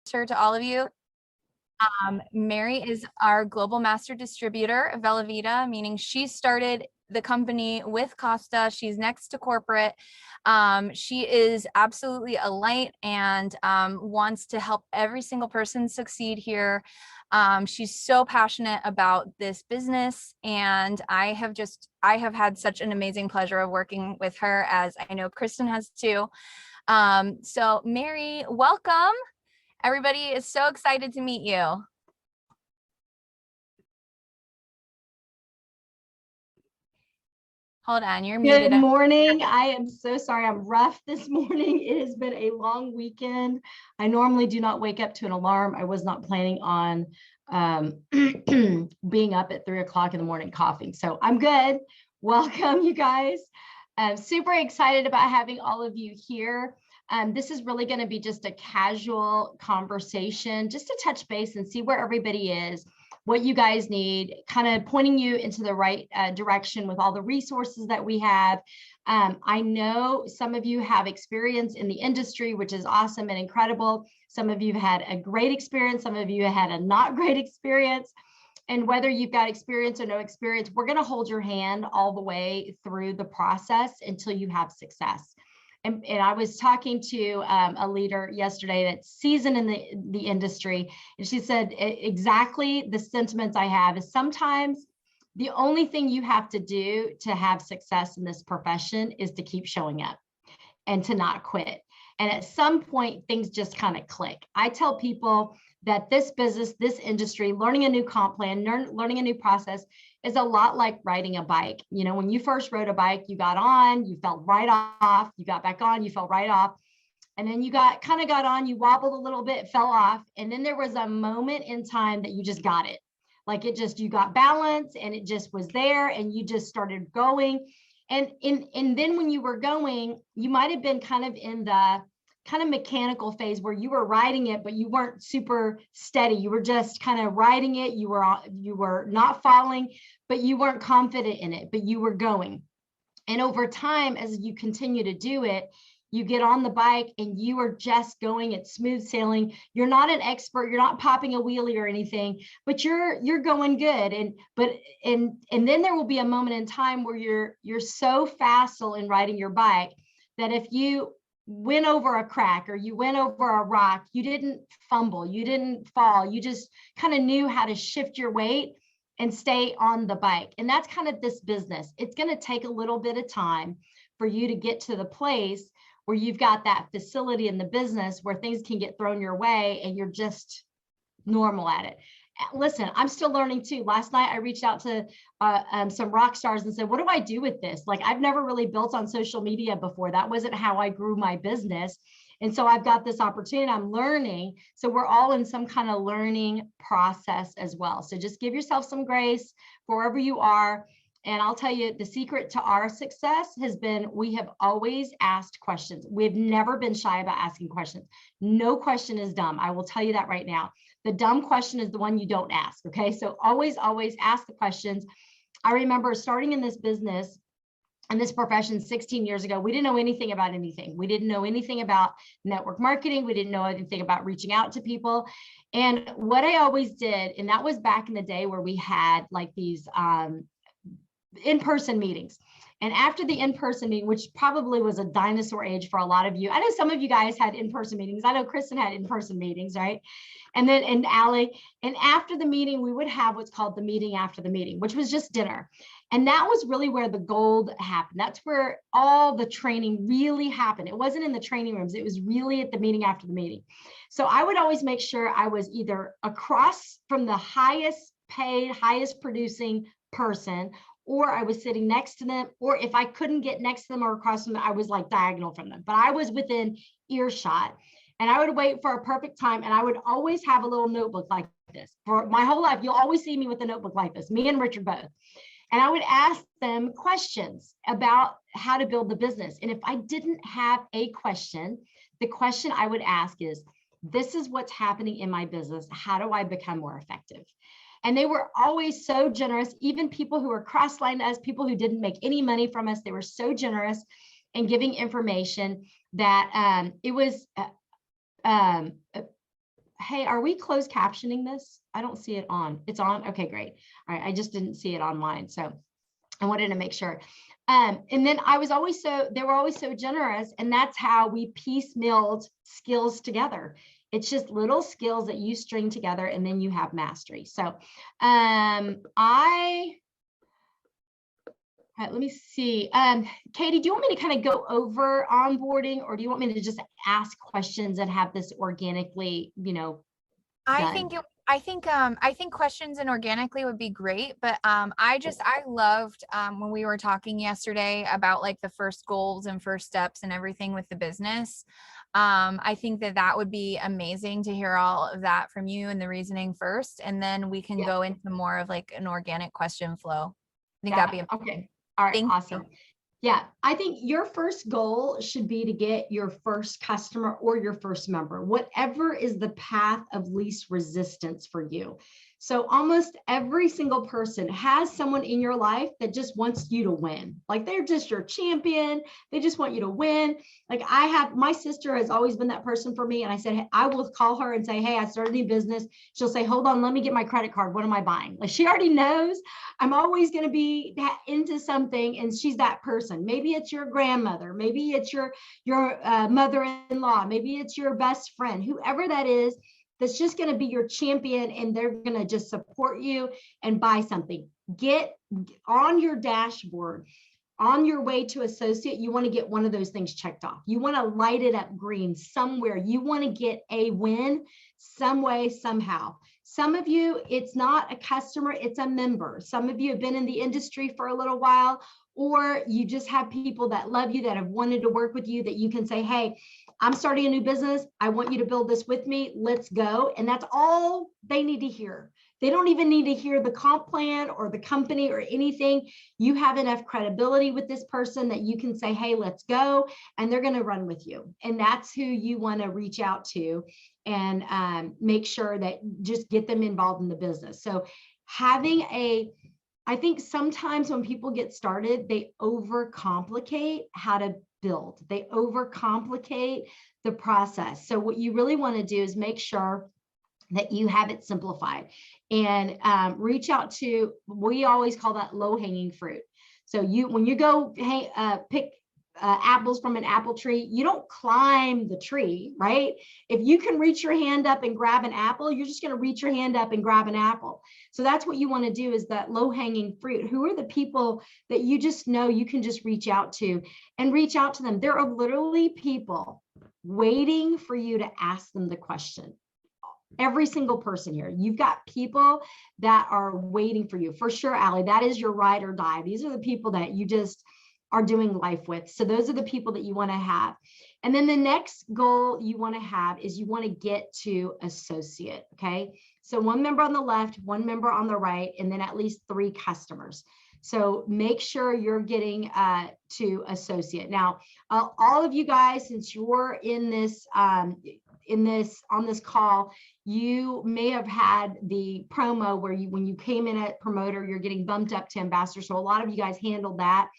her to all of you. Mary is our global master distributor of Velavita, meaning she started the company with Costa. She's next to corporate. She is absolutely a light and wants to help every single person succeed here. She's so passionate about this business, and I have had such an amazing pleasure of working with her, as I know Kristen has too. So Mary, welcome. Everybody is so excited to meet you. Hold on, you're muted. Good morning. I am so sorry. I'm rough this morning. It has been a long weekend. I normally do not wake up to an alarm. I was not planning on being up at 3 o'clock in the morning coughing. So I'm good. Welcome, you guys. I'm super excited about having all of you here. This is really going to be just a casual conversation, just to touch base and see where everybody is, what you guys need, kind of pointing you into the right direction with all the resources that we have. I know some of you have experience in the industry, which is awesome and incredible. Some of you have had a great experience. Some of you had a not great experience. And whether you've got experience or no experience, we're going to hold your hand all the way through the process until you have success. And I was talking to a leader yesterday that's seasoned in the industry, and she said exactly the sentiments I have is sometimes the only thing you have to do to have success in this profession is to keep showing up and to not quit. And at some point, things just kind of click. I tell people that this business, this industry, learning a new comp plan, learning a new process is a lot like riding a bike. You know, when you first rode a bike, you got on, you fell right off, you got back on, you fell right off. And then you got on, you wobbled a little bit, fell off. And then there was a moment in time that you just got it. Like you got balance and it just was there and you just started going. And then when you were going, you might've been kind of in the kind of mechanical phase where you were riding it, but you weren't super steady. You were just kind of riding it. You were not falling, but you weren't confident in it, but you were going. And over time, as you continue to do it, you get on the bike and you are just going, it's smooth sailing. You're not an expert, you're not popping a wheelie or anything, but you're going good. And then there will be a moment in time where you're so facile in riding your bike that if you went over a crack or you went over a rock, you didn't fumble, you didn't fall, you just kind of knew how to shift your weight and stay on the bike. And that's kind of this business. It's going to take a little bit of time for you to get to the place where you've got that facility in the business where things can get thrown your way and you're just normal at it. Listen, I'm still learning too. Last night I reached out to some rock stars and said, what do I do with this? Like, I've never really built on social media before. That wasn't how I grew my business. And so I've got this opportunity, I'm learning. So we're all in some kind of learning process as well. So just give yourself some grace wherever you are. And I'll tell you, the secret to our success has been, we have always asked questions. We've never been shy about asking questions. No question is dumb. I will tell you that right now. The dumb question is the one you don't ask, okay? So always ask the questions. I remember starting in this business and this profession 16 years ago, we didn't know anything about anything. We didn't know anything about network marketing. We didn't know anything about reaching out to people. And what I always did, and that was back in the day where we had like these in-person meetings. And after the in-person meeting, which probably was a dinosaur age for a lot of you, I know some of you guys had in-person meetings. I know Kristen had in-person meetings, right? And Allie, and after the meeting, we would have what's called the meeting after the meeting, which was just dinner. And that was really where the gold happened. That's where all the training really happened. It wasn't in the training rooms. It was really at the meeting after the meeting. So I would always make sure I was either across from the highest paid, highest producing person, or I was sitting next to them, or if I couldn't get next to them or across from them, I was like diagonal from them, but I was within earshot. And I would wait for a perfect time. And I would always have a little notebook like this. For my whole life, you'll always see me with a notebook like this, me and Richard both. And I would ask them questions about how to build the business. And if I didn't have a question, the question I would ask is, this is what's happening in my business. How do I become more effective? And they were always so generous. Even people who were cross-lined us, people who didn't make any money from us, they were so generous in giving information that it was, hey, are we closed captioning this? I don't see it on. It's on. Okay, great. All right. I just didn't see it on mine. So I wanted to make sure. And then they were always so generous. And that's how we piecemealed skills together. It's just little skills that you string together and then you have mastery. So let me see. Katie, do you want me to kind of go over onboarding, or do you want me to just ask questions and have this organically, done? I think questions and organically would be great, but I loved when we were talking yesterday about like the first goals and first steps and everything with the business. I think that would be amazing to hear all of that from you and the reasoning first, and then we can go into more of like an organic question flow. I think that'd be okay. All right, Thank awesome. you. Yeah, I think your first goal should be to get your first customer or your first member, whatever is the path of least resistance for you. So almost every single person has someone in your life that just wants you to win. Like they're just your champion. They just want you to win. Like my sister has always been that person for me. And I said, hey, I will call her and say, hey, I started a new business. She'll say, hold on, let me get my credit card. What am I buying? Like she already knows I'm always going to be into something. And she's that person. Maybe it's your grandmother. Maybe it's your mother-in-law. Maybe it's your best friend, whoever that is. That's just going to be your champion, and they're going to just support you and buy something. Get on your dashboard, on your way to associate, you want to get one of those things checked off. You want to light it up green somewhere. You want to get a win some way, somehow. Some of you, it's not a customer, it's a member. Some of you have been in the industry for a little while, or you just have people that love you, that have wanted to work with you, that you can say, hey, I'm starting a new business. I want you to build this with me. Let's go. And that's all they need to hear. They don't even need to hear the comp plan or the company or anything. You have enough credibility with this person that you can say, hey, let's go. And they're going to run with you. And that's who you want to reach out to and make sure that just get them involved in the business. So I think sometimes when people get started, they overcomplicate how to build. They overcomplicate the process. So what you really want to do is make sure that you have it simplified and reach out to, we always call that low-hanging fruit. So when you go pick apples from an apple tree, you don't climb the tree, right? If you can reach your hand up and grab an apple, you're just going to reach your hand up and grab an apple. So that's what you want to do, is that low-hanging fruit. Who are the people that you just know you can just reach out to and reach out to them? There are literally people waiting for you to ask them the question. Every single person here, you've got people that are waiting for you. For sure, Allie, that is your ride or die. These are the people that you just are doing life with. So those are the people that you want to have. And then the next goal you want to have is you want to get to associate. Okay. So one member on the left, one member on the right, and then at least 3 customers. So make sure you're getting to associate. Now, all of you guys, since you're in this, on this call, you may have had the promo where when you came in at promoter, you're getting bumped up to ambassador. So a lot of you guys handled that.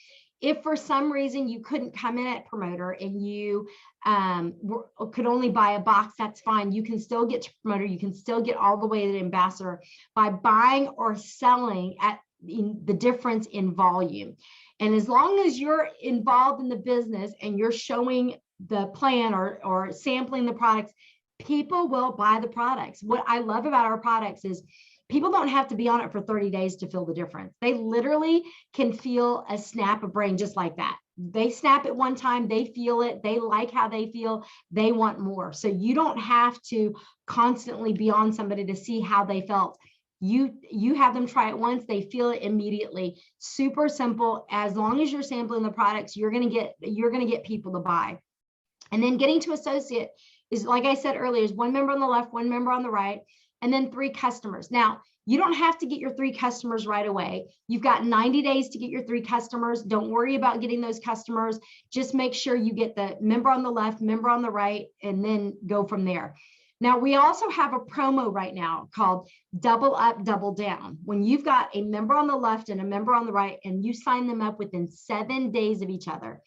If for some reason you couldn't come in at promoter and you could only buy a box, that's fine. You can still get to promoter. You can still get all the way to ambassador by buying or selling at the difference in volume. And as long as you're involved in the business and you're showing the plan or sampling the products, people will buy the products. What I love about our products is people don't have to be on it for 30 days to feel the difference. They literally can feel a snap of brain just like that. They snap at one time, they feel it, they like how they feel, they want more. So you don't have to constantly be on somebody to see how they felt. You have them try it once, they feel it immediately. Super simple. As long as you're sampling the products, you're gonna get people to buy. And then getting to associate is, like I said earlier, is one member on the left, one member on the right, and then 3 customers. Now, you don't have to get your 3 customers right away. You've got 90 days to get your 3 customers. Don't worry about getting those customers. Just make sure you get the member on the left, member on the right, and then go from there. Now, we also have a promo right now called Double Up, Double Down. When you've got a member on the left and a member on the right, and you sign them up within 7 days of each other,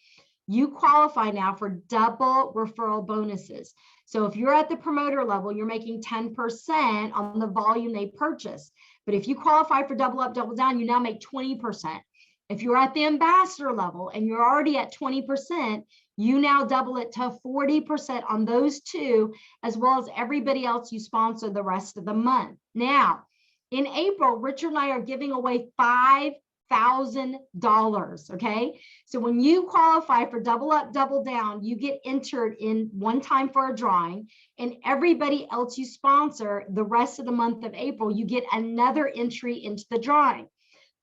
you qualify now for double referral bonuses. So if you're at the promoter level, you're making 10% on the volume they purchase. But if you qualify for double up, double down, you now make 20%. If you're at the ambassador level and you're already at 20%, you now double it to 40% on those two, as well as everybody else you sponsor the rest of the month. Now, in April, Richard and I are giving away $5,000, okay? So when you qualify for double up, double down, you get entered in one time for a drawing, and everybody else you sponsor the rest of the month of April, you get another entry into the drawing.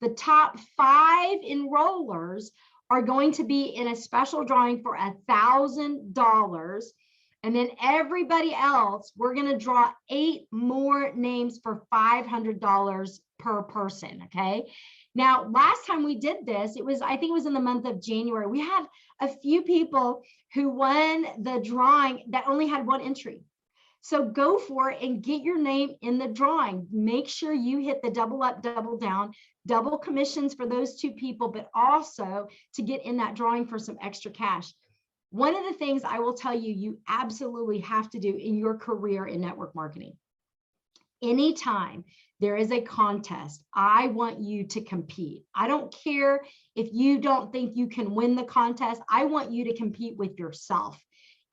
The top 5 enrollers are going to be in a special drawing for $1,000. And then everybody else, we're going to draw 8 more names for $500 per person. Okay. Now, last time we did this, I think it was in the month of January. We had a few people who won the drawing that only had 1 entry. So go for it and get your name in the drawing. Make sure you hit the double up, double down, double commissions for those 2 people, but also to get in that drawing for some extra cash. One of the things I will tell you, you absolutely have to do in your career in network marketing. Anytime there is a contest, I want you to compete. I don't care if you don't think you can win the contest. I want you to compete with yourself.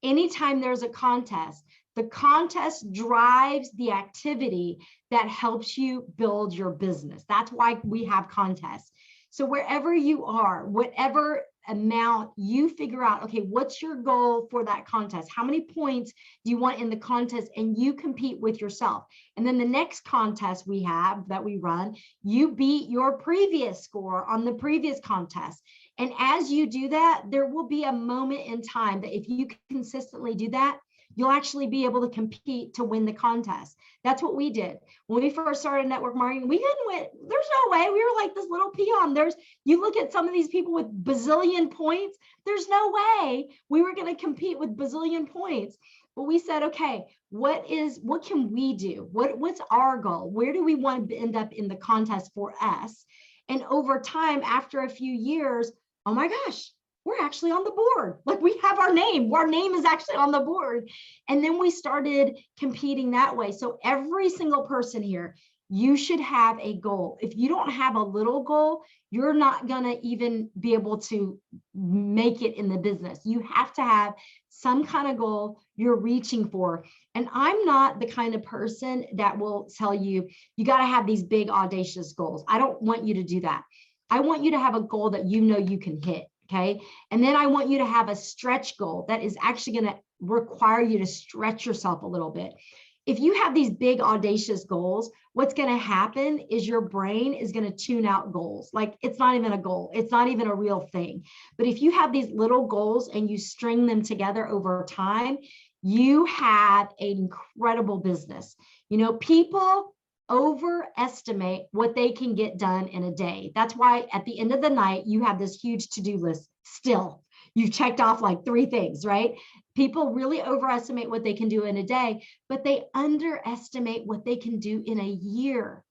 Anytime there's a contest, the contest drives the activity that helps you build your business. That's why we have contests. So wherever you are, whatever amount you figure out, okay, what's your goal for that contest? How many points do you want in the contest? And you compete with yourself. And then the next contest we have that we run, you beat your previous score on the previous contest. And as you do that, there will be a moment in time that if you consistently do that, you'll actually be able to compete to win the contest. That's what we did. When we first started network marketing, we didn't win. There's no way. We were like this little peon. You look at some of these people with bazillion points, there's no way we were going to compete with bazillion points. But we said, okay, what can we do? What's our goal? Where do we want to end up in the contest for us? And over time, after a few years, oh my gosh, we're actually on the board. Like we have our name is actually on the board. And then we started competing that way. So every single person here, you should have a goal. If you don't have a little goal, you're not going to even be able to make it in the business. You have to have some kind of goal you're reaching for. And I'm not the kind of person that will tell you, you got to have these big audacious goals. I don't want you to do that. I want you to have a goal that you know you can hit. Okay. And then I want you to have a stretch goal that is actually going to require you to stretch yourself a little bit. If you have these big audacious goals, what's going to happen is your brain is going to tune out goals. Like it's not even a goal. It's not even a real thing. But if you have these little goals and you string them together over time, you have an incredible business. You know, people overestimate what they can get done in a day. That's why at the end of the night, you have this huge to-do list still. You've checked off like 3 things, right? People really overestimate what they can do in a day, but they underestimate what they can do in a year.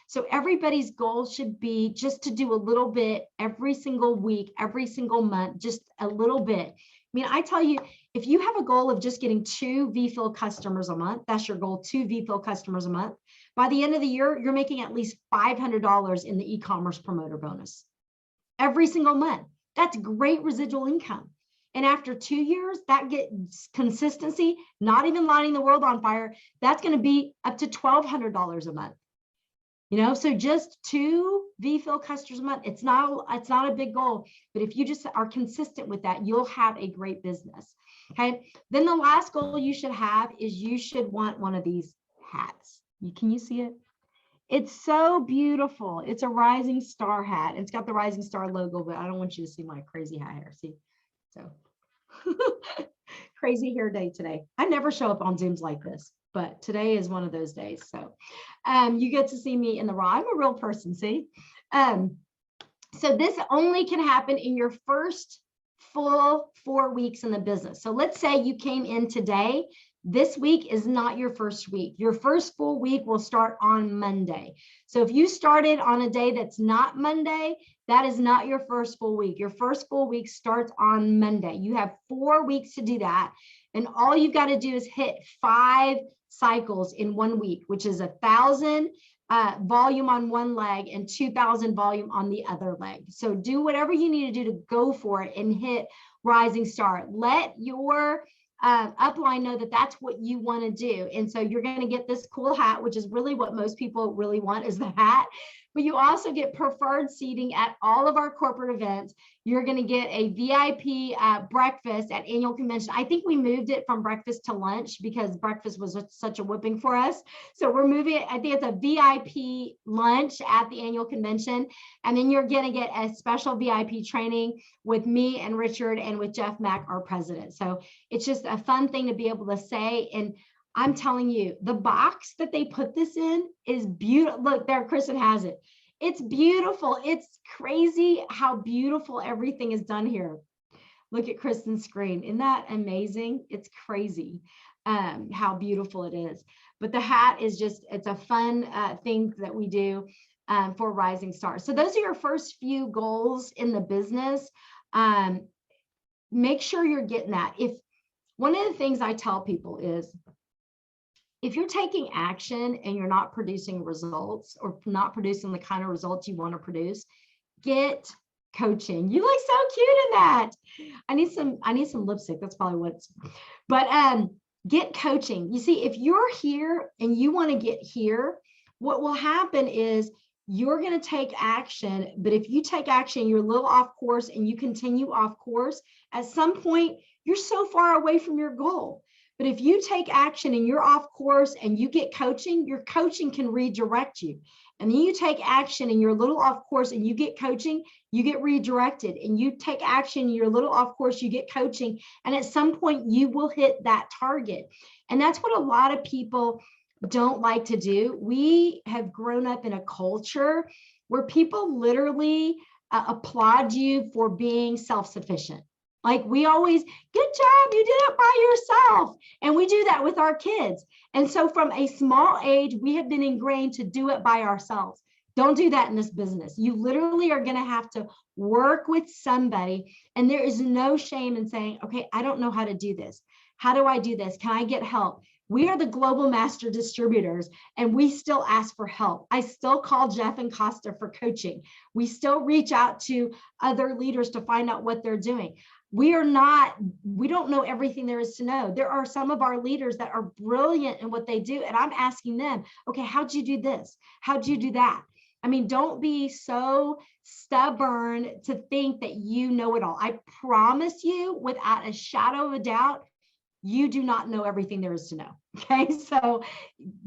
So everybody's goal should be just to do a little bit every single week, every single month, just a little bit. I mean, I tell you, if you have a goal of just getting 2 VFill customers a month, that's your goal, 2 VFill customers a month. By the end of the year, you're making at least $500 in the e-commerce promoter bonus every single month. That's great residual income. And after 2 years, that gets consistency, not even lighting the world on fire. That's going to be up to $1,200 a month. You know, so just 2 VFill customers a month. It's not a big goal, but if you just are consistent with that, you'll have a great business. Okay. Then the last goal you should have is you should want one of these hats. Can you see it? It's so beautiful. It's a rising star hat. It's got the rising star logo, but I don't want you to see my crazy hat hair. See, so crazy hair day today. I never show up on Zooms like this, but today is one of those days. So you get to see me in the raw. I'm a real person, see? So this only can happen in your first full 4 weeks in the business. So let's say you came in today. This week is not your first week. Your first full week will start on Monday. So if you started on a day that's not Monday, That is not your first full week. Your first full week starts on Monday. You have 4 weeks to do that. And all you've got to do is hit 5 cycles in 1 week, which is 1,000 volume on one leg and 2,000 volume on the other leg. So do whatever you need to do to go for it and hit Rising Star. Let your upline know that that's what you want to do. And so you're going to get this cool hat, which is really what most people really want, is the hat. But you also get preferred seating at all of our corporate events. You're going to get a VIP breakfast at annual convention. I think we moved it from breakfast to lunch because breakfast was such a whipping for us. So we're moving it. I think it's a VIP lunch at the annual convention. And then you're going to get a special VIP training with me and Richard and with Jeff Mack, our president. So it's just a fun thing to be able to say. And I'm telling you, the box that they put this in is beautiful. Look there, Kristen has it. It's beautiful. It's crazy how beautiful everything is done here. Look at Kristen's screen. Isn't that amazing? It's crazy how beautiful it is. But the hat is just, it's a fun thing that we do for Rising Stars. So those are your first few goals in the business. Make sure you're getting that. If one of the things I tell people is, if you're taking action and you're not producing results or not producing the kind of results you want to produce, get coaching. You look so cute in that. I need some lipstick. That's probably what's, but get coaching. You see, if you're here and you want to get here, what will happen is you're going to take action. But if you take action, you're a little off course and you continue off course, at some point, you're so far away from your goal. But if you take action and you're off course and you get coaching, your coaching can redirect you. And then you take action and you're a little off course and you get coaching, you get redirected. And you take action, and you're a little off course, you get coaching. And at some point you will hit that target. And that's what a lot of people don't like to do. We have grown up in a culture where people literally applaud you for being self-sufficient. Like we always, good job, you did it by yourself. And we do that with our kids. And so from a small age, we have been ingrained to do it by ourselves. Don't do that in this business. You literally are going to have to work with somebody. And there is no shame in saying, okay, I don't know how to do this. How do I do this? Can I get help? We are the global master distributors and we still ask for help. I still call Jeff and Costa for coaching. We still reach out to other leaders to find out what they're doing. We don't know everything there is to know. There are some of our leaders that are brilliant in what they do. And I'm asking them, okay, how'd you do this? How'd you do that? I mean, don't be so stubborn to think that you know it all. I promise you, without a shadow of a doubt, you do not know everything there is to know. Okay, so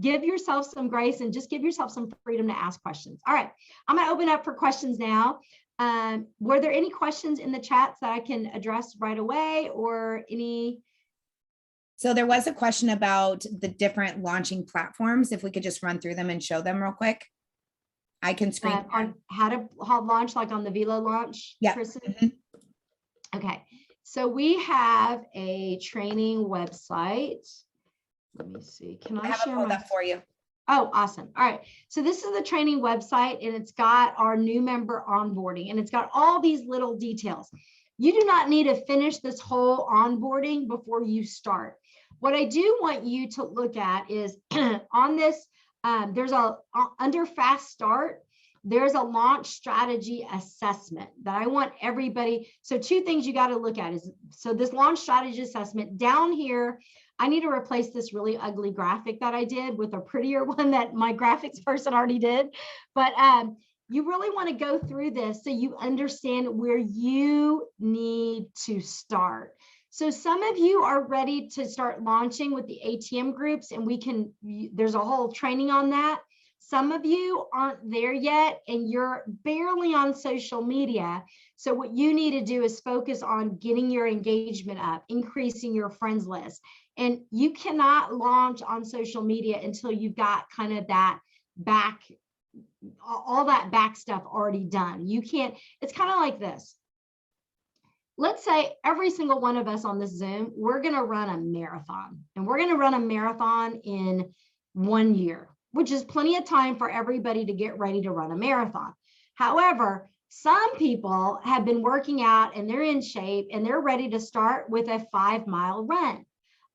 give yourself some grace and just give yourself some freedom to ask questions. All right, I'm going to open up for questions now. Were there any questions in the chats that I can address right away or any? So there was a question about the different launching platforms. If we could just run through them and show them real quick. I can screen on how to launch, like on the Velo launch. Yeah. Okay. So we have a training website. Let me see. Can I share that for you? Oh, awesome. All right. So this is the training website and it's got our new member onboarding and it's got all these little details. You do not need to finish this whole onboarding before you start. What I do want you to look at is on this, there's under Fast Start, there's a launch strategy assessment that I want everybody. So 2 things you got to look at is, so this launch strategy assessment down here, I need to replace this really ugly graphic that I did with a prettier one that my graphics person already did. But you really want to go through this so you understand where you need to start. So some of you are ready to start launching with the ATM groups and there's a whole training on that. Some of you aren't there yet and you're barely on social media. So what you need to do is focus on getting your engagement up, increasing your friends list. And you cannot launch on social media until you've got kind of that back, all that back stuff already done. You can't, it's kind of like this. Let's say every single one of us on this Zoom, we're going to run a marathon and we're going to run a marathon in 1 year, which is plenty of time for everybody to get ready to run a marathon. However, Some people have been working out and they're in shape and they're ready to start with a 5-mile run.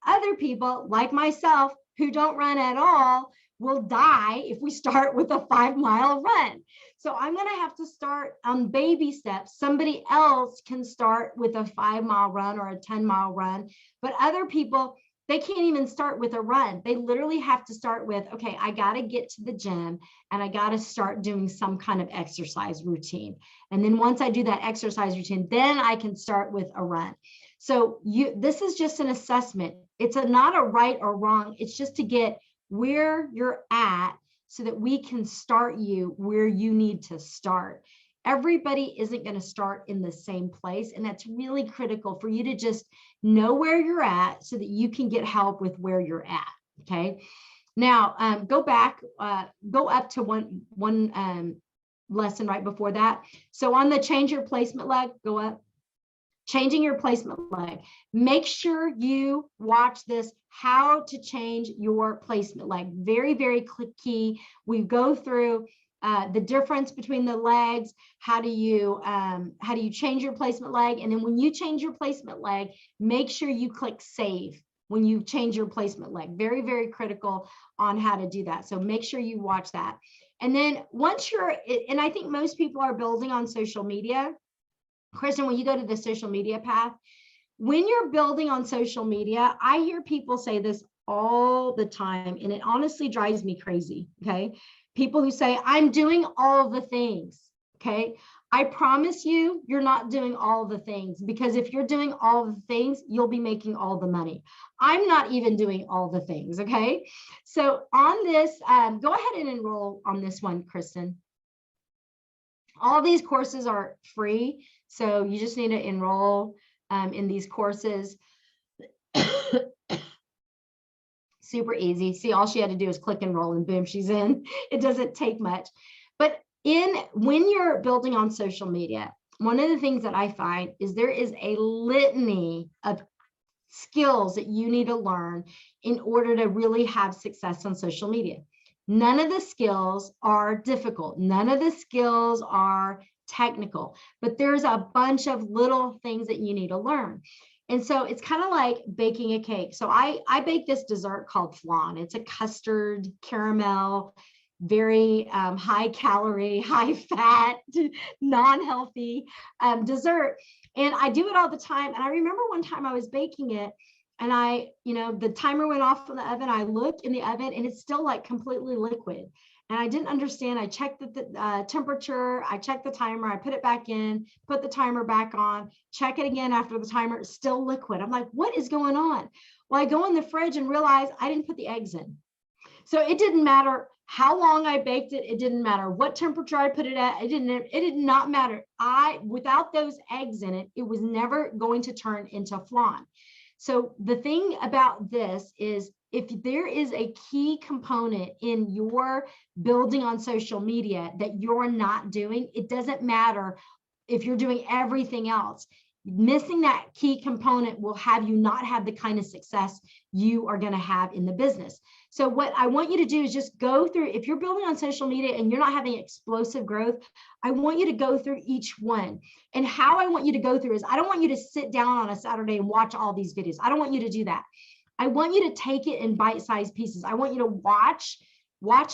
Other people, like myself, who don't run at all, will die if we start with a 5-mile run. So I'm going to have to start on baby steps. Somebody else can start with a 5-mile run or a 10-mile run, but other people, they can't even start with a run. They literally have to start with, okay, I got to get to the gym and I got to start doing some kind of exercise routine. And then once I do that exercise routine, then I can start with a run. So this is just an assessment. It's not a right or wrong. It's just to get where you're at so that we can start you where you need to start. Everybody isn't going to start in the same place. And that's really critical for you to just know where you're at so that you can get help with where you're at. Okay. Now, go up to one lesson right before that. So on the change your placement leg, go up. Changing your placement leg. Make sure you watch this, how to change your placement leg. Very, very key. We go through the difference between the legs. How do you change your placement leg? And then when you change your placement leg, make sure you click save when you change your placement leg. Very, very critical on how to do that. So make sure you watch that. And then once and I think most people are building on social media. Kristen, when you go to the social media path, when you're building on social media, I hear people say this all the time, and it honestly drives me crazy, okay? People who say, I'm doing all the things, okay? I promise you, you're not doing all the things, because if you're doing all the things, you'll be making all the money. I'm not even doing all the things, okay? So on this, go ahead and enroll on this one, Kristen. All these courses are free. So you just need to enroll in these courses. Super easy. See, all she had to do is click enroll and boom, she's in. It doesn't take much. But when you're building on social media, one of the things that I find is there is a litany of skills that you need to learn in order to really have success on social media. None of the skills are difficult. None of the skills are technical, but there's a bunch of little things that you need to learn. And so it's kind of like baking a cake. So I bake this dessert called flan. It's a custard caramel, very high calorie, high fat, non-healthy dessert. And I do it all the time. And I remember one time I was baking it, and the timer went off in the oven. I looked in the oven and it's still like completely liquid. And I didn't understand. I checked the temperature, I checked the timer, I put it back in, put the timer back on, check it again after the timer, it's still liquid. I'm like, what is going on? Well, I go in the fridge and realize I didn't put the eggs in. So it didn't matter how long I baked it. It didn't matter what temperature I put it at. It did not matter. Without those eggs in it, it was never going to turn into flan. So the thing about this is, if there is a key component in your building on social media that you're not doing, it doesn't matter if you're doing everything else. Missing that key component will have you not have the kind of success you are going to have in the business. So what I want you to do is just go through, if you're building on social media and you're not having explosive growth, I want you to go through each one. And how I want you to go through is, I don't want you to sit down on a Saturday and watch all these videos. I don't want you to do that. I want you to take it in bite-sized pieces. I want you to watch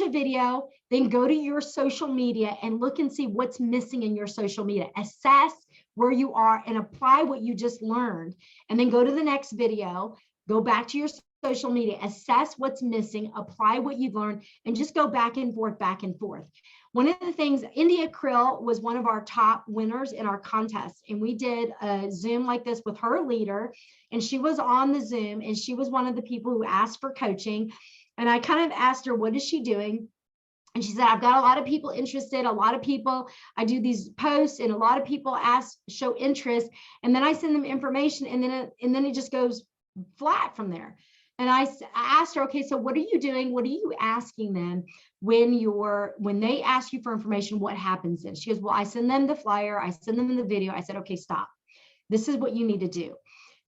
a video, then go to your social media and look and see what's missing in your social media. Assess where you are and apply what you just learned. And then go to the next video, go back to your social media, assess what's missing, apply what you've learned, and just go back and forth, back and forth. One of the things, India Krill was one of our top winners in our contest. And we did a Zoom like this with her leader. And she was on the Zoom, and she was one of the people who asked for coaching. And I kind of asked her, what is she doing? And she said, I've got a lot of people interested, a lot of people, I do these posts and a lot of people show interest. And then I send them information, and then it just goes flat from there. And I asked her, okay, so what are you doing? What are you asking them when they ask you for information? What happens then? She goes, well, I send them the flyer, I send them the video. I said, okay, stop. This is what you need to do.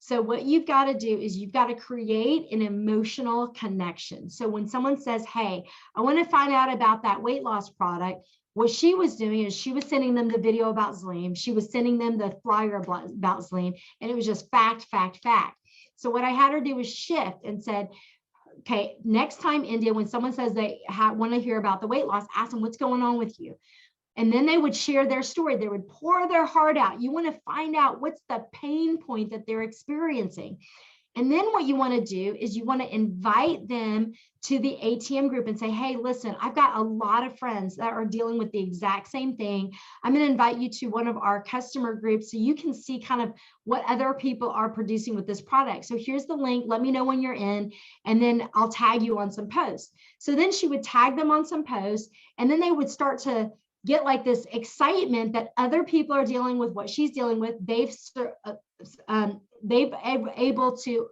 So what you've got to do is you've got to create an emotional connection. So when someone says, hey, I want to find out about that weight loss product, what she was doing is she was sending them the video about Zleam. She was sending them the flyer about Zleam, and it was just fact, fact, fact. So what I had her do was shift and said, okay, next time, India, when someone says they want to hear about the weight loss, ask them what's going on with you. And then they would share their story. They would pour their heart out. You want to find out what's the pain point that they're experiencing. And then what you want to do is you want to invite them to the ATM group and say, hey, listen, I've got a lot of friends that are dealing with the exact same thing. I'm going to invite you to one of our customer groups so you can see kind of what other people are producing with this product. So here's the link. Let me know when you're in, and then I'll tag you on some posts. So then she would tag them on some posts, and then they would start to get like this excitement that other people are dealing with what she's dealing with. They've able to,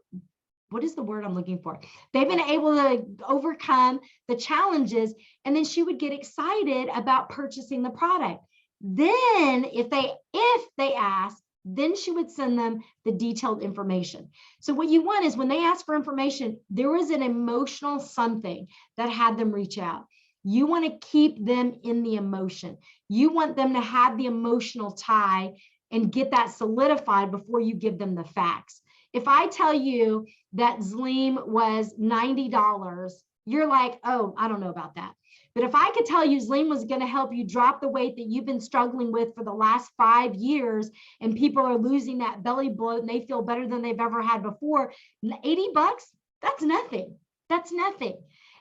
what is the word I'm looking for? They've been able to overcome the challenges, and then she would get excited about purchasing the product. Then if they ask, then she would send them the detailed information. So what you want is when they ask for information, there was an emotional something that had them reach out. You want to keep them in the emotion. You want them to have the emotional tie and get that solidified before you give them the facts. If I tell you that Zleam was $90, you're like, oh, I don't know about that. But if I could tell you Zleam was going to help you drop the weight that you've been struggling with for the last 5 years, and people are losing that belly bloat and they feel better than they've ever had before, $80, that's nothing. That's nothing.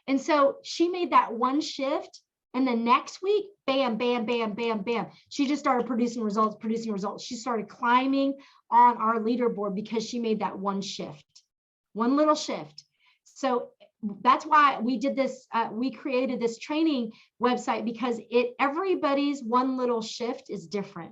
And so she made that one shift, and the next week, bam, bam, bam, bam, bam. She just started producing results, producing results. She started climbing on our leaderboard because she made that one shift, one little shift. So that's why we did this. We created this training website because everybody's one little shift is different.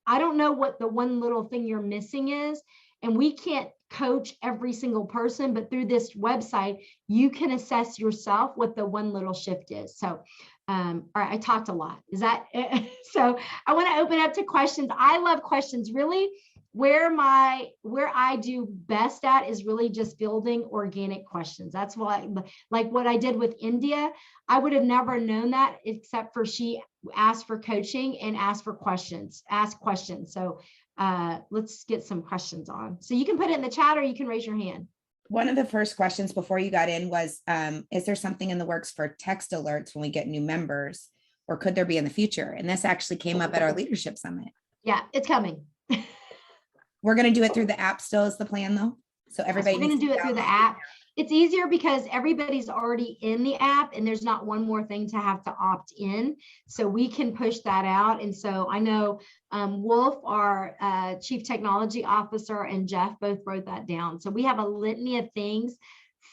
I don't know what the one little thing you're missing is, and we can't coach every single person, but through this website, you can assess yourself what the one little shift is. So, all right, I talked a lot. Is that it? So I want to open up to questions. I love questions. Really, where I do best at is really just building organic questions. That's why, like what I did with India, I would have never known that except for she asked for coaching and asked for questions, ask questions. So let's get some questions on. So you can put it in the chat or you can raise your hand. One of the first questions before you got in was, is there something in the works for text alerts when we get new members, or could there be in the future? And this actually came up at our leadership summit. Yeah, it's coming. We're going to do it through the app still is the plan though. So everybody we're going to do it through the app. It's easier because everybody's already in the app and there's not one more thing to have to opt in. So we can push that out. And so I know Wolf, our Chief Technology Officer, and Jeff both wrote that down. So we have a litany of things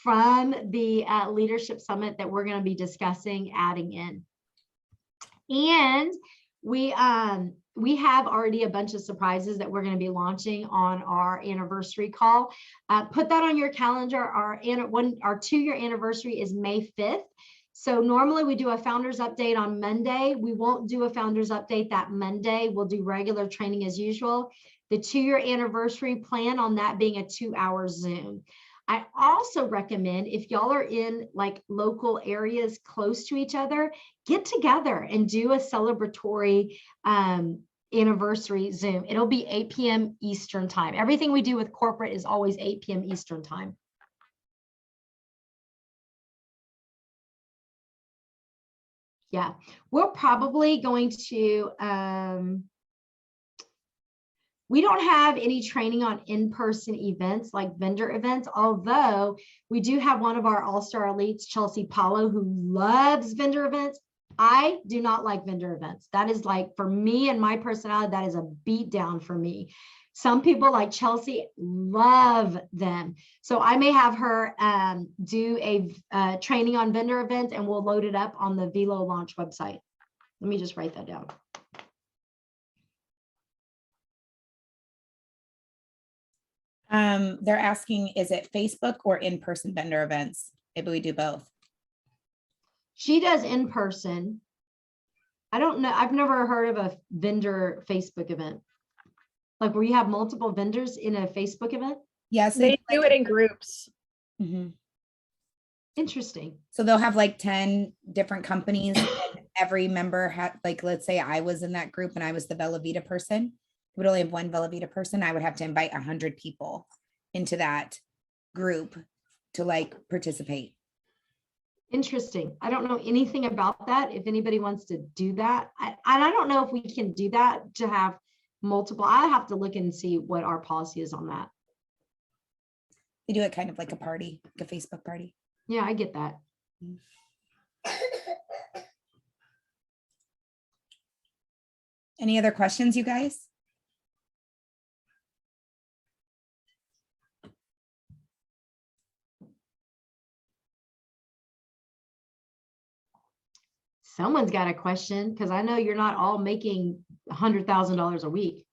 from the Leadership Summit that we're going to be discussing adding in. And we have already a bunch of surprises that we're going to be launching on our anniversary call. Put that on your calendar. Our 2-year anniversary is May 5th. So normally we do a founders update on Monday. We won't do a founders update that Monday. We'll do regular training as usual. The 2-year anniversary, plan on that being a 2-hour Zoom. I also recommend, if y'all are in like local areas close to each other, get together and do a celebratory anniversary Zoom. It'll be 8 p.m. Eastern time. Everything we do with corporate is always 8 p.m. Eastern time. Yeah, we're probably going to, we don't have any training on in-person events like vendor events, although we do have one of our all-star elites, Chelsea Paulo, who loves vendor events. I do not like vendor events. That is like, for me and my personality, that is a beat down for me. Some people like Chelsea love them. So I may have her do a training on vendor events, and we'll load it up on the Velo launch website. Let me just write that down. They're asking, is it Facebook or in-person vendor events? Maybe we do both. She does in person. I don't know. I've never heard of a vendor Facebook event. Like where you have multiple vendors in a Facebook event. Yes. They do it in groups. Interesting. So they'll have like 10 different companies and every member had, like, let's say I was in that group and I was the Bella Vita person, would only have one Bella Vita person. I would have to invite 100 people into that group to like participate. Interesting. I don't know anything about that. If anybody wants to do that, I don't know if we can do that to have multiple. I have to look and see what our policy is on that. They do it kind of like a party, like a Facebook party. Yeah, I get that. Any other questions, you guys? Someone's got a question because I know you're not all making $100,000 a week.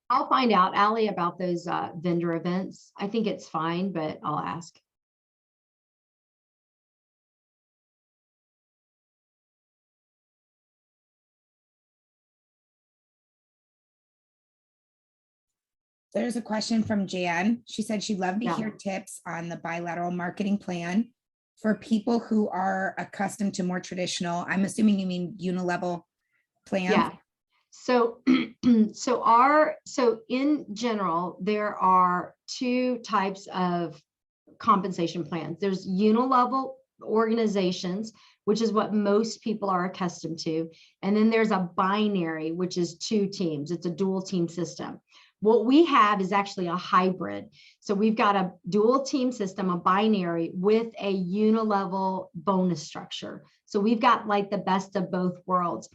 I'll find out, Allie, about those vendor events. I think it's fine, but I'll ask. There's a question from Jan. She said she'd love to Yeah. hear tips on the bilateral marketing plan for people who are accustomed to more traditional, I'm assuming you mean unilevel plans. Yeah. So, so in general, there are two types of compensation plans. There's unilevel organizations, which is what most people are accustomed to. And then there's a binary, which is two teams. It's a dual team system. What we have is actually a hybrid. So we've got a dual team system, a binary with a unilevel bonus structure. So we've got like the best of both worlds.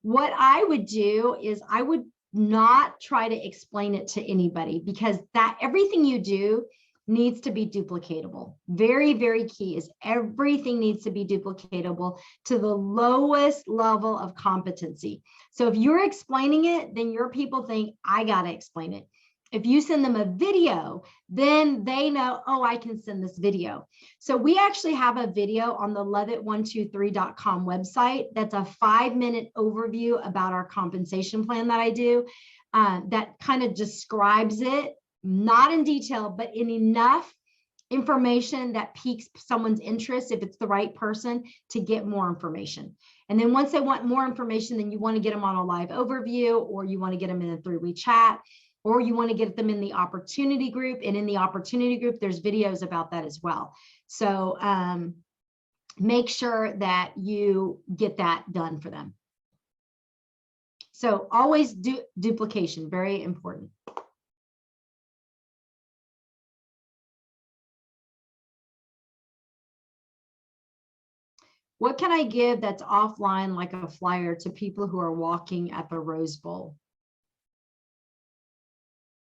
What I would do is I would not try to explain it to anybody because that everything you do needs to be duplicatable. Very, very key is everything needs to be duplicatable to the lowest level of competency. So if you're explaining it, then your people think, I got to explain it. If you send them a video, then they know, oh, I can send this video. So we actually have a video on the loveit123.com website. That's a 5-minute overview about our compensation plan that I do that kind of describes it, not in detail, but in enough information that piques someone's interest, if it's the right person, to get more information. And then once they want more information, then you want to get them on a live overview, or you want to get them in a 3-way chat, or you want to get them in the opportunity group. And in the opportunity group, there's videos about that as well. So make sure that you get that done for them. So always do duplication, very important. What can I give that's offline, like a flyer, to people who are walking at the Rose Bowl?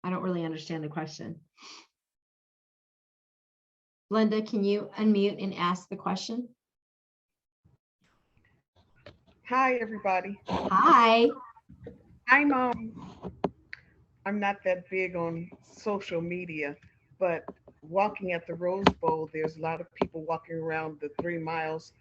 I don't really understand the question. Linda, can you unmute and ask the question? Hi, everybody. Hi. I'm not that big on social media, but walking at the Rose Bowl, there's a lot of people walking around the 3 miles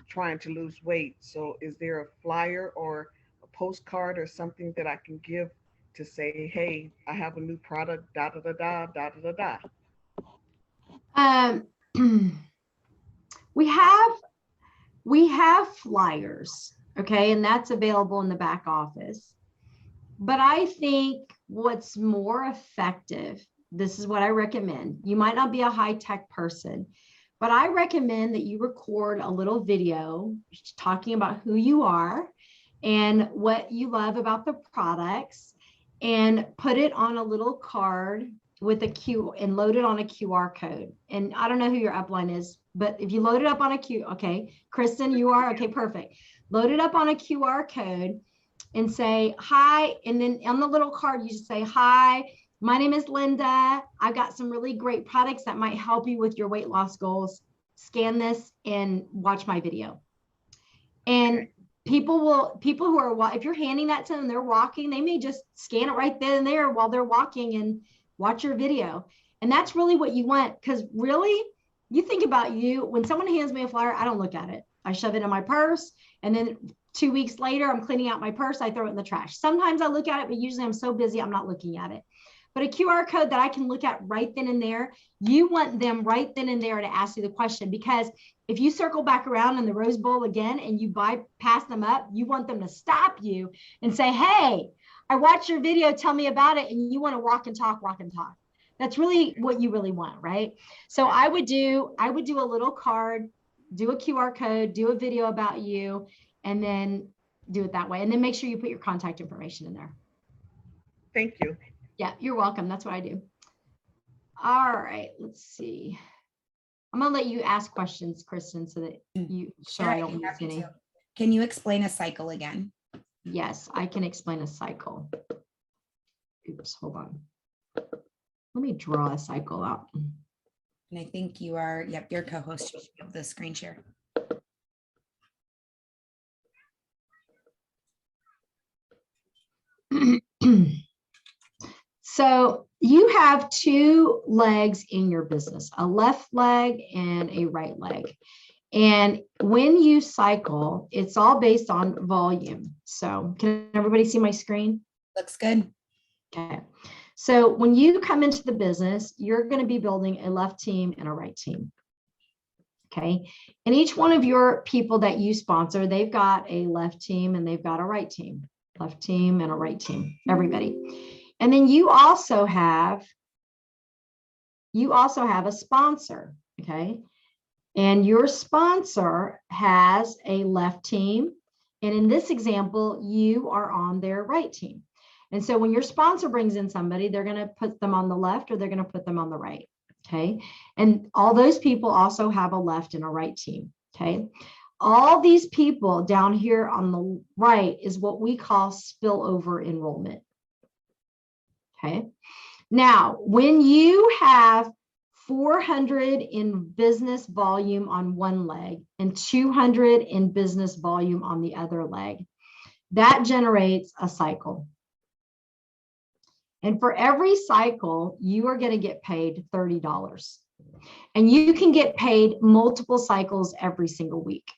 trying to lose weight. So is there a flyer or a postcard or something that I can give to say, hey, I have a new product, da da da da da da da da? We have flyers, okay, and that's available in the back office. But I think what's more effective, this is what I recommend. You might not be a high-tech person, but I recommend that you record a little video talking about who you are and what you love about the products, and put it on a little card with and load it on a QR code. And I don't know who your upline is, but if you load it up on okay, Kristen, you are, okay, perfect. Load it up on a QR code and say, hi. And then on the little card, you just say, hi, my name is Linda. I've got some really great products that might help you with your weight loss goals. Scan this and watch my video. And okay. People who are, if you're handing that to them, they're walking, they may just scan it right then and there while they're walking and watch your video. And that's really what you want. Because really, you think about when someone hands me a flyer, I don't look at it. I shove it in my purse, and then 2 weeks later, I'm cleaning out my purse, I throw it in the trash. Sometimes I look at it, but usually I'm so busy, I'm not looking at it. But a QR code that I can look at right then and there, you want them right then and there to ask you the question, because if you circle back around in the Rose Bowl again and you bypass them up, you want them to stop you and say, hey, I watched your video, tell me about it. And you want to walk and talk. That's really what you really want, right? So I would do a little card, do a QR code, do a video about you, and then do it that way. And then make sure you put your contact information in there. Thank you. Yeah, you're welcome. That's what I do. All right, let's see. I'm gonna let you ask questions, Kristen, so that Sure, I I'd don't be miss happy any. to. Can you explain a cycle again? Yes, I can explain a cycle. Oops, hold on. Let me draw a cycle out. And I think you are, yep, your co-host of the screen share. So you have two legs in your business, a left leg and a right leg. And when you cycle, it's all based on volume. So can everybody see my screen? Looks good. Okay. So when you come into the business, you're going to be building a left team and a right team. Okay. And each one of your people that you sponsor, they've got a left team and they've got a right team, left team and a right team, everybody. And then you also have a sponsor. Okay. And your sponsor has a left team. And in this example, you are on their right team. And so when your sponsor brings in somebody, they're going to put them on the left or they're going to put them on the right. Okay. And all those people also have a left and a right team. Okay. All these people down here on the right is what we call spillover enrollment. Okay. Now, when you have 400 in business volume on one leg and 200 in business volume on the other leg, that generates a cycle. And for every cycle, you are going to get paid $30. And you can get paid multiple cycles every single week.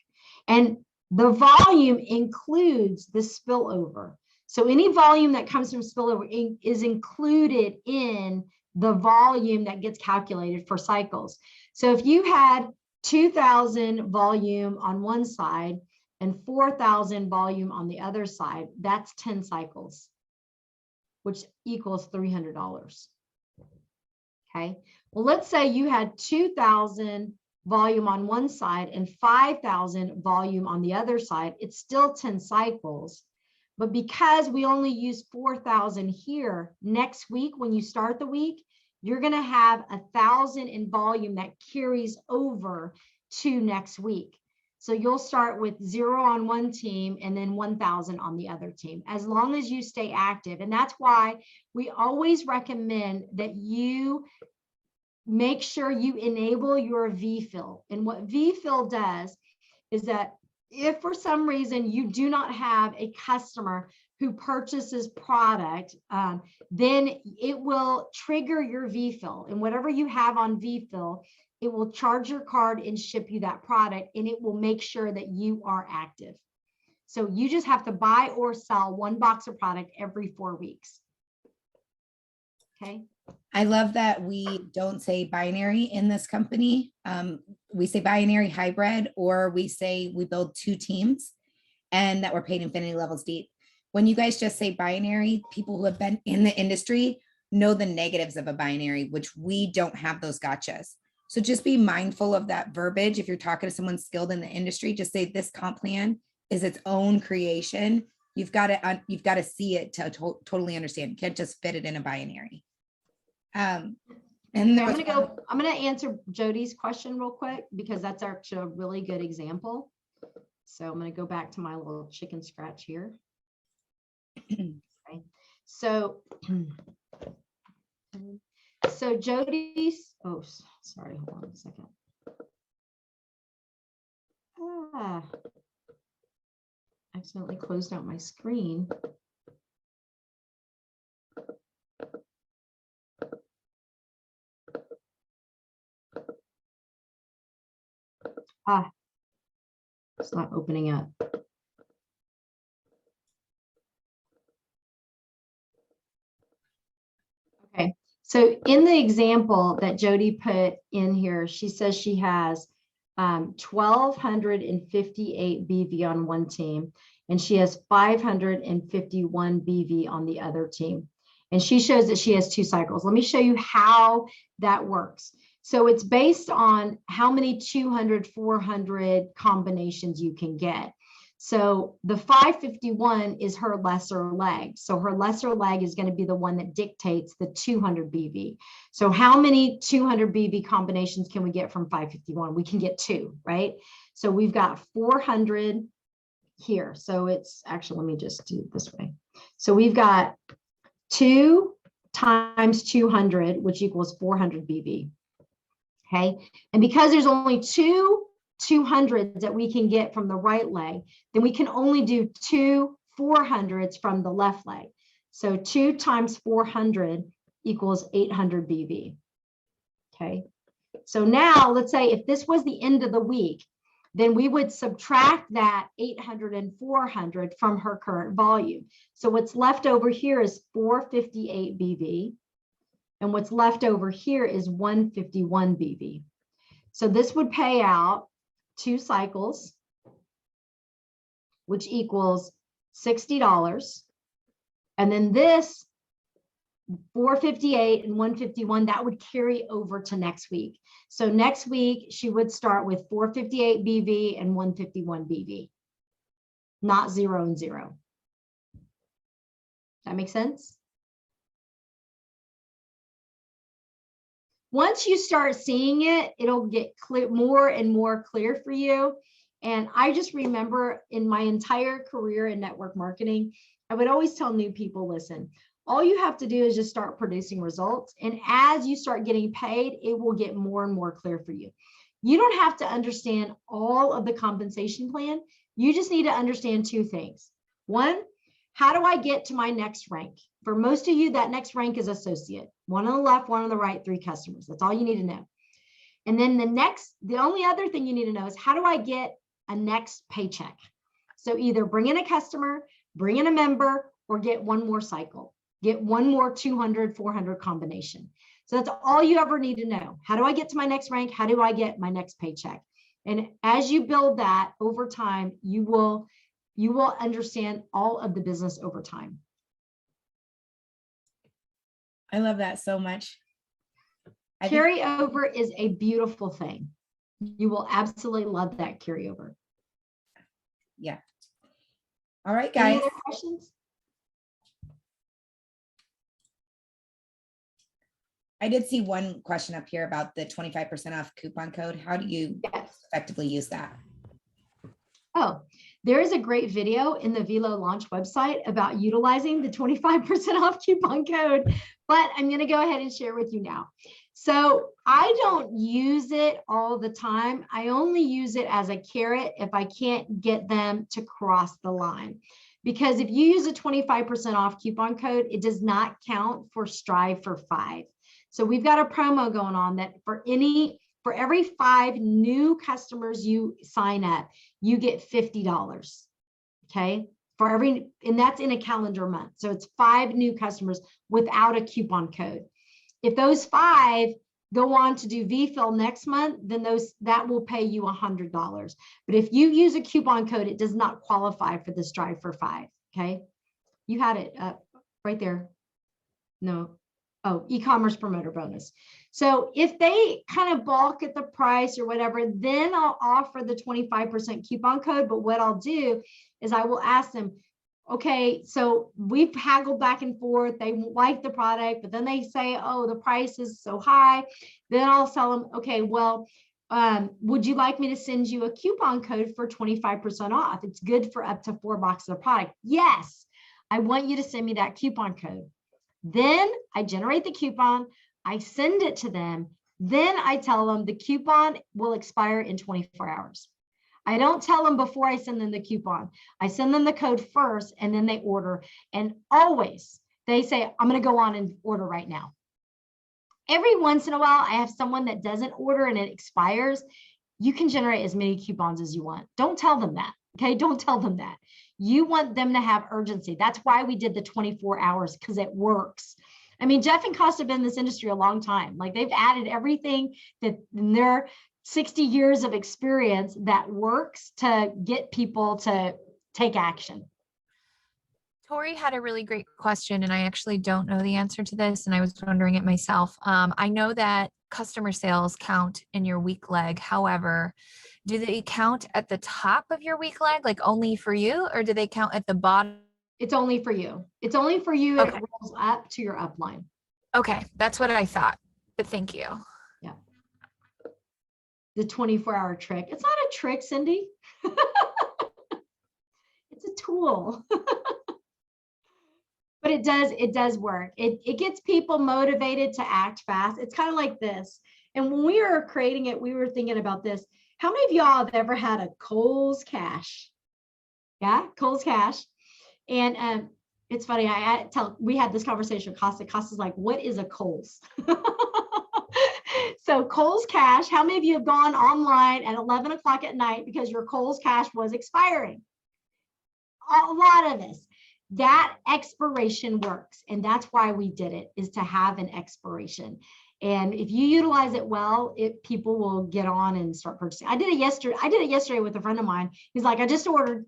And the volume includes the spillover. So any volume that comes from spillover is included in the volume that gets calculated for cycles. So if you had 2,000 volume on one side and 4,000 volume on the other side, that's 10 cycles, which equals $300. Okay. Well, let's say you had 2,000 volume on one side and 5,000 volume on the other side. It's still 10 cycles. But because we only use 4,000 here, next week, when you start the week, you're going to have 1,000 in volume that carries over to next week. So you'll start with 0 on one team and then 1,000 on the other team, as long as you stay active. And that's why we always recommend that you make sure you enable your VFill. And what VFill does is that if for some reason you do not have a customer who purchases product, then it will trigger your VFill. And whatever you have on VFill, it will charge your card and ship you that product, and it will make sure that you are active. So you just have to buy or sell one box of product every 4 weeks. Okay. I love that we don't say binary in this company. We say binary hybrid, or we say we build 2 teams and that we're paid infinity levels deep. When you guys just say binary, people who have been in the industry know the negatives of a binary, which we don't have those gotchas. So just be mindful of that verbiage. If you're talking to someone skilled in the industry, just say this comp plan is its own creation. You've got to see it to totally understand. You can't just fit it in a binary. And I'm going to answer Jody's question real quick, because that's actually a really good example. So I'm going to go back to my little chicken scratch here. Okay. So Jody's, oh, sorry, hold on a second. Accidentally closed out my screen. It's not opening up. Okay, so in the example that Jody put in here, she says she has 1,258 BV on one team, and she has 551 BV on the other team. And she shows that she has 2 cycles. Let me show you how that works. So it's based on how many 200, 400 combinations you can get. So the 551 is her lesser leg. So her lesser leg is going to be the one that dictates the 200 BV. So how many 200 BV combinations can we get from 551? We can get 2, right? So we've got 400 here. So it's actually, let me just do it this way. So we've got 2 times 200, which equals 400 BV. Okay. And because there's only 2 200s that we can get from the right leg, then we can only do 2 400s from the left leg. So 2 times 400 equals 800 BV. Okay. So now let's say if this was the end of the week, then we would subtract that 800 and 400 from her current volume. So what's left over here is 458 BV. And what's left over here is 151 BV. So this would pay out 2 cycles, which equals $60. And then this 458 and 151, that would carry over to next week. So next week, she would start with 458 BV and 151 BV, not 0 and 0. That makes sense? Once you start seeing it, it'll get clear, more and more clear for you. And I just remember in my entire career in network marketing, I would always tell new people, listen, all you have to do is just start producing results. And as you start getting paid, it will get more and more clear for you. You don't have to understand all of the compensation plan. You just need to understand 2 things. One, how do I get to my next rank? For most of you, that next rank is associate. 1 on the left, 1 on the right, 3 customers. That's all you need to know. And then the only other thing you need to know is how do I get a next paycheck? So either bring in a customer, bring in a member, or get 1 more cycle. Get 1 more 200, 400 combination. So that's all you ever need to know. How do I get to my next rank? How do I get my next paycheck? And as you build that over time, you will understand all of the business over time. I love that so much. Carryover is a beautiful thing. You will absolutely love that carryover. Yeah. All right, Any guys. other questions? I did see one question up here about the 25% off coupon code. How do you effectively use that? Oh, there is a great video in the Velo launch website about utilizing the 25% off coupon code, but I'm going to go ahead and share with you now. So I don't use it all the time. I only use it as a carrot if I can't get them to cross the line. Because if you use a 25% off coupon code, it does not count for Strive for 5. So we've got a promo going on that for every 5 new customers you sign up, you get $50. Okay. And that's in a calendar month. So it's 5 new customers without a coupon code. If those 5 go on to do VFill next month, then that will pay you $100. But if you use a coupon code, it does not qualify for the Strive for 5. Okay. You had it right there. No. Oh, e-commerce promoter bonus. So if they kind of balk at the price or whatever, then I'll offer the 25% coupon code. But what I'll do is I will ask them, okay, so we've haggled back and forth. They like the product, but then they say, oh, the price is so high. Then I'll tell them, okay, well, would you like me to send you a coupon code for 25% off? It's good for up to 4 boxes of product. Yes, I want you to send me that coupon code. Then I generate the coupon, I send it to them. Then I tell them the coupon will expire in 24 hours. I don't tell them before I send them the coupon. I send them the code first and then they order. And always they say, I'm going to go on and order right now. Every once in a while, I have someone that doesn't order and it expires. you can generate as many coupons as you want. Don't tell them that. Okay. Don't tell them that. You want them to have urgency. That's why we did the 24 hours, because it works. I mean, Jeff and Costa have been in this industry a long time. Like, they've added everything that in their 60 years of experience that works to get people to take action. Tori had a really great question, and I actually don't know the answer to this, and I was wondering it myself. I know that customer sales count in your weak leg. However, do they count at the top of your weak leg, like only for you, or do they count at the bottom? It's only for you. It's only for you. And Okay. it rolls up to your upline. Okay, that's what I thought, but thank you. The 24-hour trick. It's not a trick, Cindy. It's a tool. But it does work. It gets people motivated to act fast. It's kind of like this. And when we were creating it, we were thinking about this. How many of y'all have ever had a Kohl's Cash? Yeah, Kohl's Cash. And it's funny. We had this conversation with Costa. Costa's like, what is a Kohl's? So Kohl's Cash, how many of you have gone online at 11 o'clock at night because your Kohl's Cash was expiring? A lot of us. That expiration works. And that's why we did it, is to have an expiration. And if you utilize it well, people will get on and start purchasing. I did it yesterday with a friend of mine. He's like, I just ordered.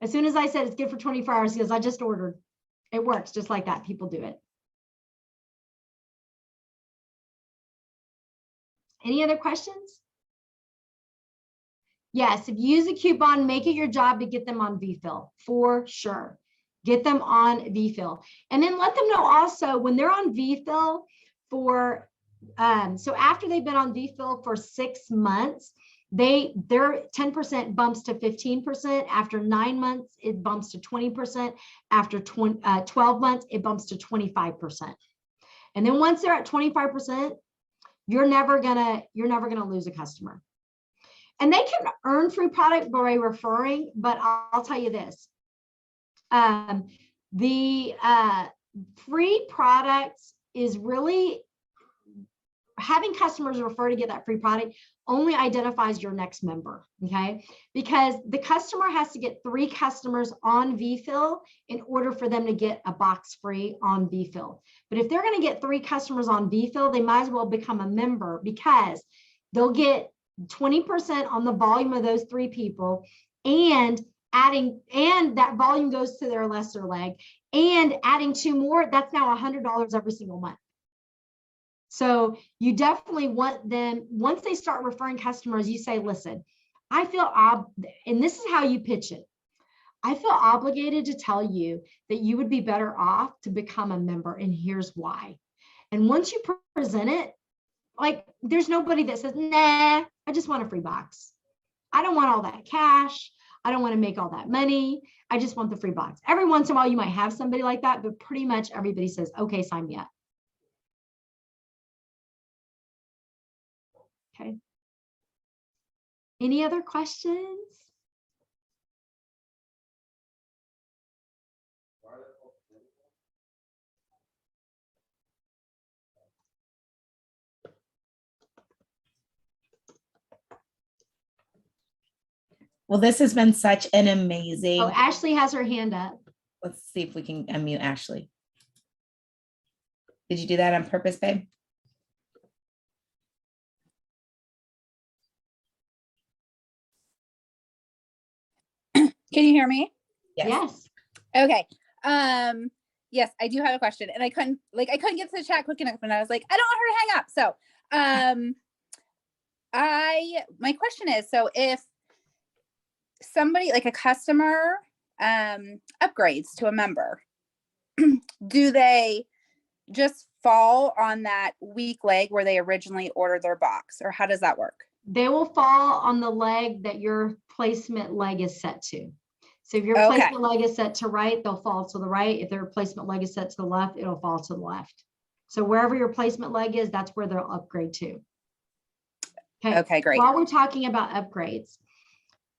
As soon as I said it's good for 24 hours, he goes, I just ordered. It works just like that. People do it. Any other questions? Yes, if you use a coupon, make it your job to get them on VFill, for sure. Get them on VFill. And then let them know also when they're on VFill for, so after they've been on VFill for 6 months, their 10% bumps to 15%. After 9 months, it bumps to 20%. After 12 months, it bumps to 25%. And then once they're at 25%, you're never gonna lose a customer. And they can earn free product by referring, but I'll tell you this. The free products is really having customers refer to get that free product only identifies your next member, okay? Because the customer has to get 3 customers on VFill in order for them to get a box free on VFill. But if they're gonna get 3 customers on VFill, they might as well become a member, because they'll get 20% on the volume of those 3 people, and that volume goes to their lesser leg, and adding 2 more, that's now $100 every single month. So you definitely want them, once they start referring customers, you say, listen, I feel, and this is how you pitch it. I feel obligated to tell you that you would be better off to become a member, and here's why. And once you present it, like, there's nobody that says, nah, I just want a free box. I don't want all that cash. I don't want to make all that money. I just want the free box. Every once in a while, you might have somebody like that, but pretty much everybody says, okay, sign me up. Okay. Any other questions? Well, this has been such an amazing. Oh, Ashley has her hand up. Let's see if we can unmute Ashley. Did you do that on purpose, babe? Can you hear me? Yes. Okay. Yes, I do have a question, and I couldn't get to the chat quick enough, and I was like, I don't want her to hang up. So, my question is, so if somebody, like a customer, upgrades to a member, do they just fall on that weak leg where they originally ordered their box, or how does that work? They will fall on the leg that your placement leg is set to. So if your Okay. placement leg is set to right, they'll fall to the right. If their placement leg is set to the left, it'll fall to the left. So wherever your placement leg is, that's where they'll upgrade to. Okay, great. While we're talking about upgrades,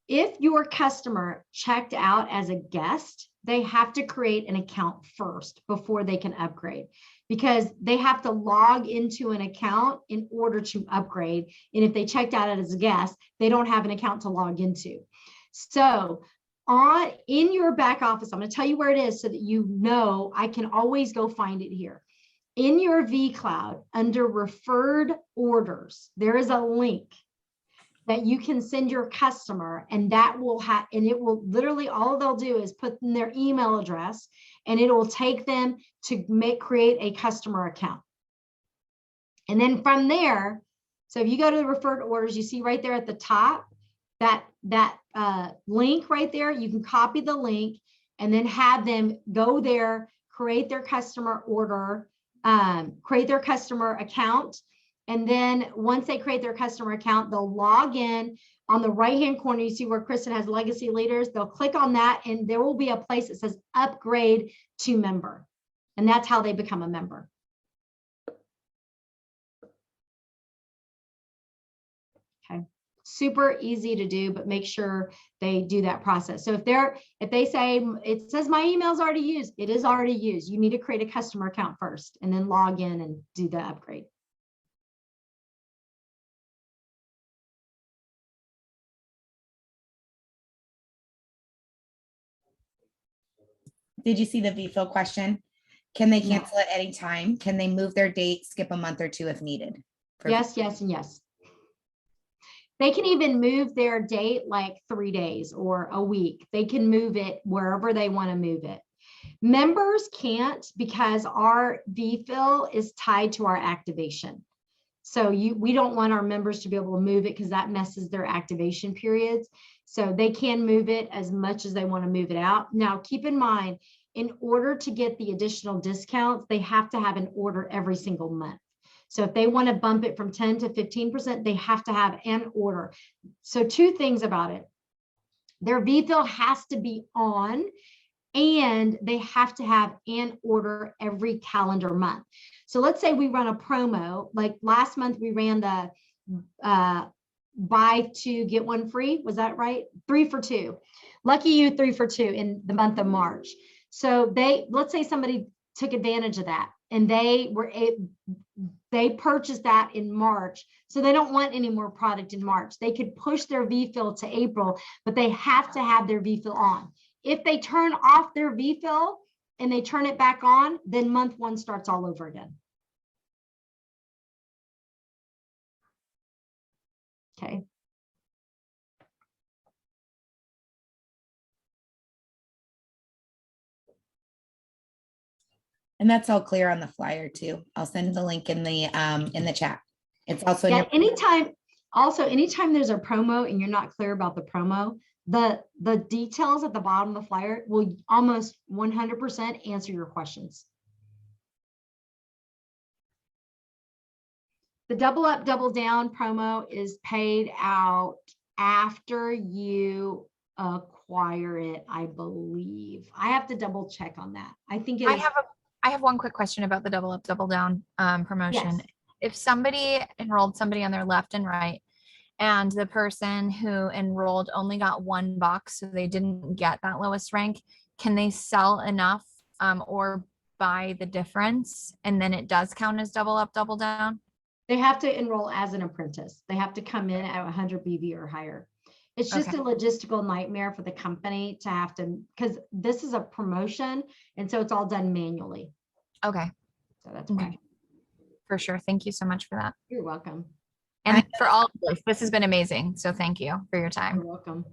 If your customer checked out as a guest, they have to create an account first before they can upgrade, because they have to log into an account in order to upgrade. And if they checked out as a guest, they don't have an account to log into. So in your back office, I'm going to tell you where it is so that you know I can always go find it here. In your vCloud, under referred orders, there is a link that you can send your customer, and that will have, and it will literally, all they'll do is put in their email address, and it will take them to create a customer account. And then from there, so if you go to the referred orders, you see right there at the top, that link right there, you can copy the link and then have them go there, create their customer order, create their customer account. And then once they create their customer account, they'll log in. On the right-hand corner, you see where Kristen has legacy leaders. They'll click on that, and there will be a place that says upgrade to member. And that's how they become a member. Okay. Super easy to do, but make sure they do that process. So if they say, it says my email is already used, it is already used. You need to create a customer account first and then log in and do the upgrade. Did you see the VFIL question? Can they No. cancel at any time? Can they move their date, skip a month or two if needed? Yes, yes, and yes. They can even move their date like 3 days or a week. They can move it wherever they want to move it. Members can't, because our VFIL is tied to our activation. So we don't want our members to be able to move it, because that messes their activation periods. So they can move it as much as they want to move it out. Now, keep in mind, in order to get the additional discounts, they have to have an order every single month. So if they want to bump it from 10 to 15%, they have to have an order. So 2 things about it. Their VFIL has to be on, and they have to have an order every calendar month. So let's say we run a promo, like last month we ran the buy 2, get 1 free. Was that right? 3 for 2. Lucky you, 3 for 2 in the month of March. So let's say somebody took advantage of that, and they purchased that in March. So they don't want any more product in March. They could push their VFIL to April, but they have to have their VFIL on. If they turn off their VFIL and they turn it back on, then month 1 starts all over again. Okay. And that's all clear on the flyer too. I'll send the link in the chat. It's also in Yeah, your anytime there's a promo and you're not clear about the promo, the details at the bottom of the flyer will almost 100% answer your questions. The double up, double down promo is paid out after you acquire it, I believe. I have to double check on that. I think it is. I have one quick question about the double up, double down promotion. Yes. If somebody enrolled somebody on their left and right, and the person who enrolled only got 1 box, so they didn't get that lowest rank, can they sell enough or buy the difference, and then it does count as double up, double down? They have to enroll as an apprentice. They have to come in at 100 BV or higher. It's just Okay. a logistical nightmare for the company to have to, because this is a promotion, and so it's all done manually. Okay, So that's why. Okay. For sure. Thank you so much for that. You're welcome. And for all of this has been amazing. So thank you for your time. You're welcome.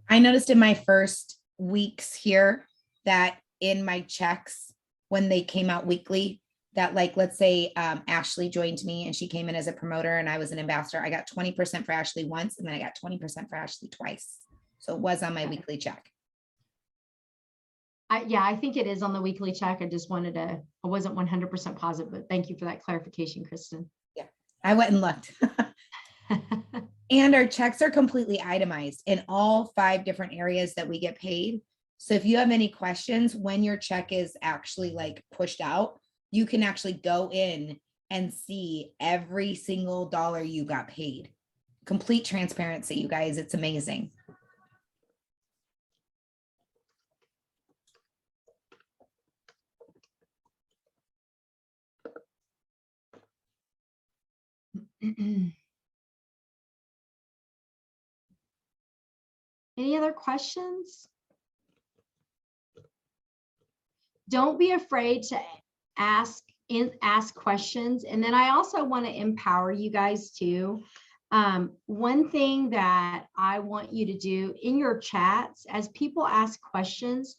I noticed in my first weeks here that in my checks, when they came out weekly, that like, let's say Ashley joined me and she came in as a promoter and I was an ambassador, I got 20% for Ashley once, and then I got 20% for Ashley twice. So it was on my weekly check. Yeah, I think it is on the weekly check. I wasn't 100% positive, but thank you for that clarification, Kristen. Yeah, I went and looked. And our checks are completely itemized in all 5 different areas that we get paid. So if you have any questions when your check is actually like pushed out, you can actually go in and see every single dollar you got paid. Complete transparency, you guys. It's amazing. Any other questions? Don't be afraid to ask questions. And then I also want to empower you guys too. One thing that I want you to do in your chats, as people ask questions,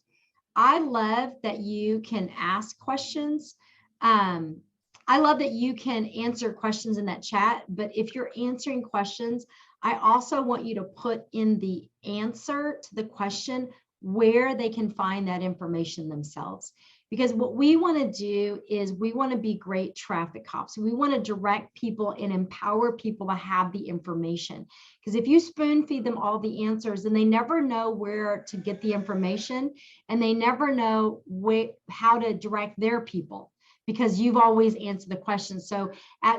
I love that you can ask questions. I love that you can answer questions in that chat, but if you're answering questions, I also want you to put in the answer to the question where they can find that information themselves. Because what we want to do is we want to be great traffic cops. We want to direct people and empower people to have the information. Because if you spoon feed them all the answers and they never know where to get the information and they never know how to direct their people, because you've always answered the questions. So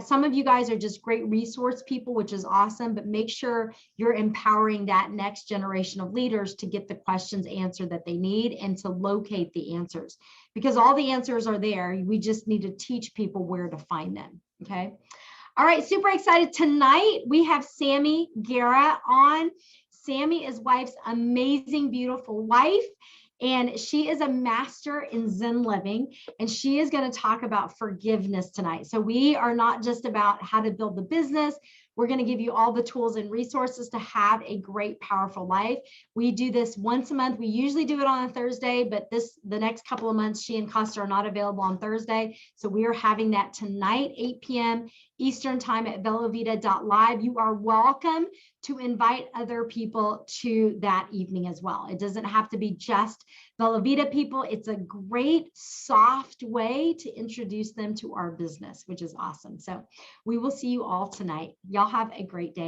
some of you guys are just great resource people, which is awesome, but make sure you're empowering that next generation of leaders to get the questions answered that they need and to locate the answers, because all the answers are there. We just need to teach people where to find them, okay? All right, super excited. Tonight, we have Sammy Guerra on. Sammy is Wife's amazing, beautiful wife. And she is a master in Zen living, and she is going to talk about forgiveness tonight. So we are not just about how to build the business. We're going to give you all the tools and resources to have a great, powerful life. We do this once a month. We usually do it on a Thursday, but the next couple of months, she and Costa are not available on Thursday. So we are having that tonight, 8 p.m. Eastern time at velovita.live. You are welcome to invite other people to that evening as well. It doesn't have to be just Velovita people. It's a great soft way to introduce them to our business, which is awesome. So we will see you all tonight. Y'all have a great day.